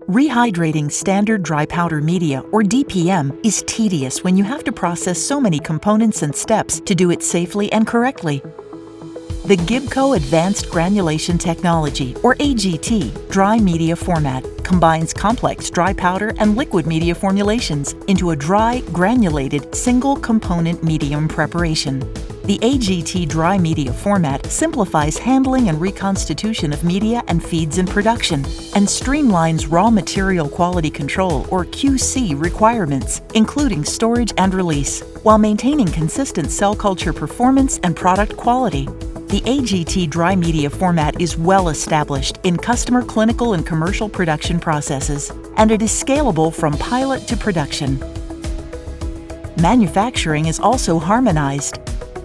Rehydrating standard dry powder media, or DPM, is tedious when you have to process so many components and steps to do it safely and correctly. The Gibco Advanced Granulation Technology, or AGT, dry media format combines complex dry powder and liquid media formulations into a dry, granulated, single-component medium preparation. The AGT dry media format simplifies handling and reconstitution of media and feeds in production and streamlines raw material quality control, or QC, requirements, including storage and release, while maintaining consistent cell culture performance and product quality. The AGT dry media format is well established in customer clinical and commercial production processes, and it is scalable from pilot to production. Manufacturing is also harmonized,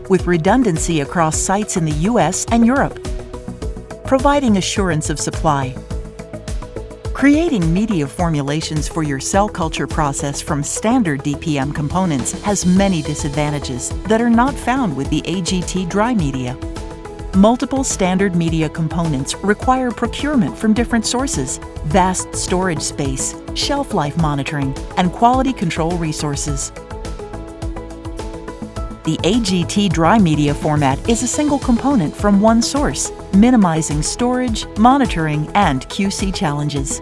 with redundancy across sites in the US and Europe, providing assurance of supply. Creating media formulations for your cell culture process from standard DPM components has many disadvantages that are not found with the AGT dry media. Multiple standard media components require procurement from different sources, vast storage space, shelf life monitoring, and quality control resources. The AGT dry media format is a single component from one source, minimizing storage, monitoring, and QC challenges.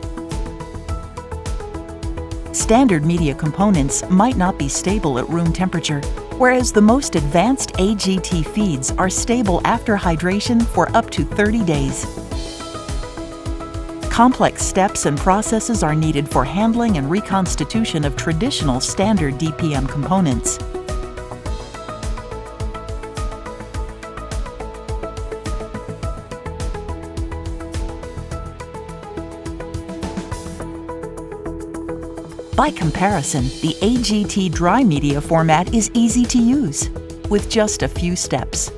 Standard media components might not be stable at room temperature, whereas the most advanced AGT feeds are stable after hydration for up to 30 days. Complex steps and processes are needed for handling and reconstitution of traditional standard DPM components. By comparison, the AGT dry media format is easy to use, with just a few steps.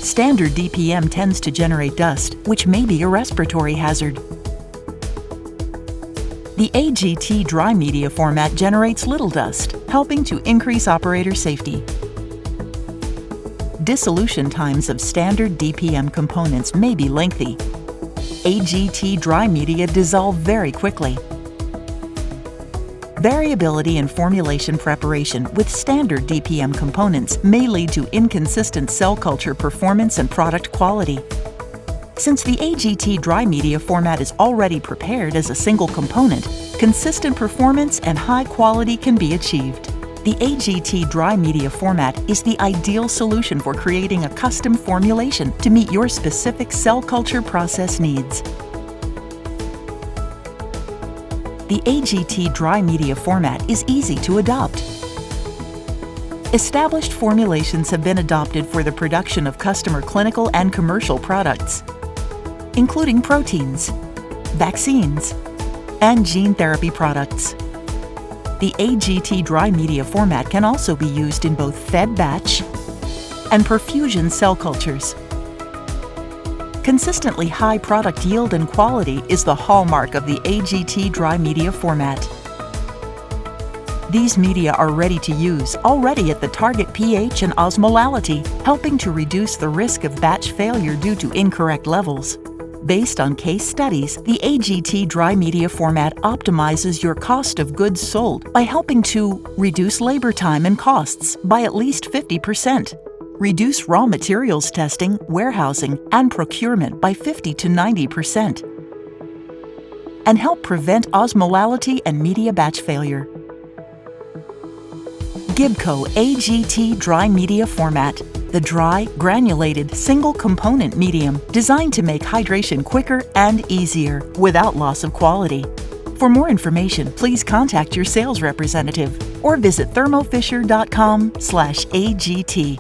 Standard DPM tends to generate dust, which may be a respiratory hazard. The AGT dry media format generates little dust, helping to increase operator safety. Dissolution times of standard DPM components may be lengthy. AGT dry media dissolve very quickly. Variability in formulation preparation with standard DPM components may lead to inconsistent cell culture performance and product quality. Since the AGT dry media format is already prepared as a single component, consistent performance and high quality can be achieved. The AGT dry media format is the ideal solution for creating a custom formulation to meet your specific cell culture process needs. The AGT dry media format is easy to adopt. Established formulations have been adopted for the production of customer clinical and commercial products, including proteins, vaccines, and gene therapy products. The AGT dry media format can also be used in both fed batch and perfusion cell cultures. Consistently high product yield and quality is the hallmark of the AGT dry media format. These media are ready to use already at the target pH and osmolality, helping to reduce the risk of batch failure due to incorrect levels. Based on case studies, the AGT dry media format optimizes your cost of goods sold by helping to reduce labor time and costs by at least 50%, reduce raw materials testing, warehousing, and procurement by 50 to 90%, and help prevent osmolality and media batch failure. Gibco AGT dry media format, the dry, granulated, single-component medium designed to make hydration quicker and easier without loss of quality. For more information, please contact your sales representative or visit thermofisher.com/AGT.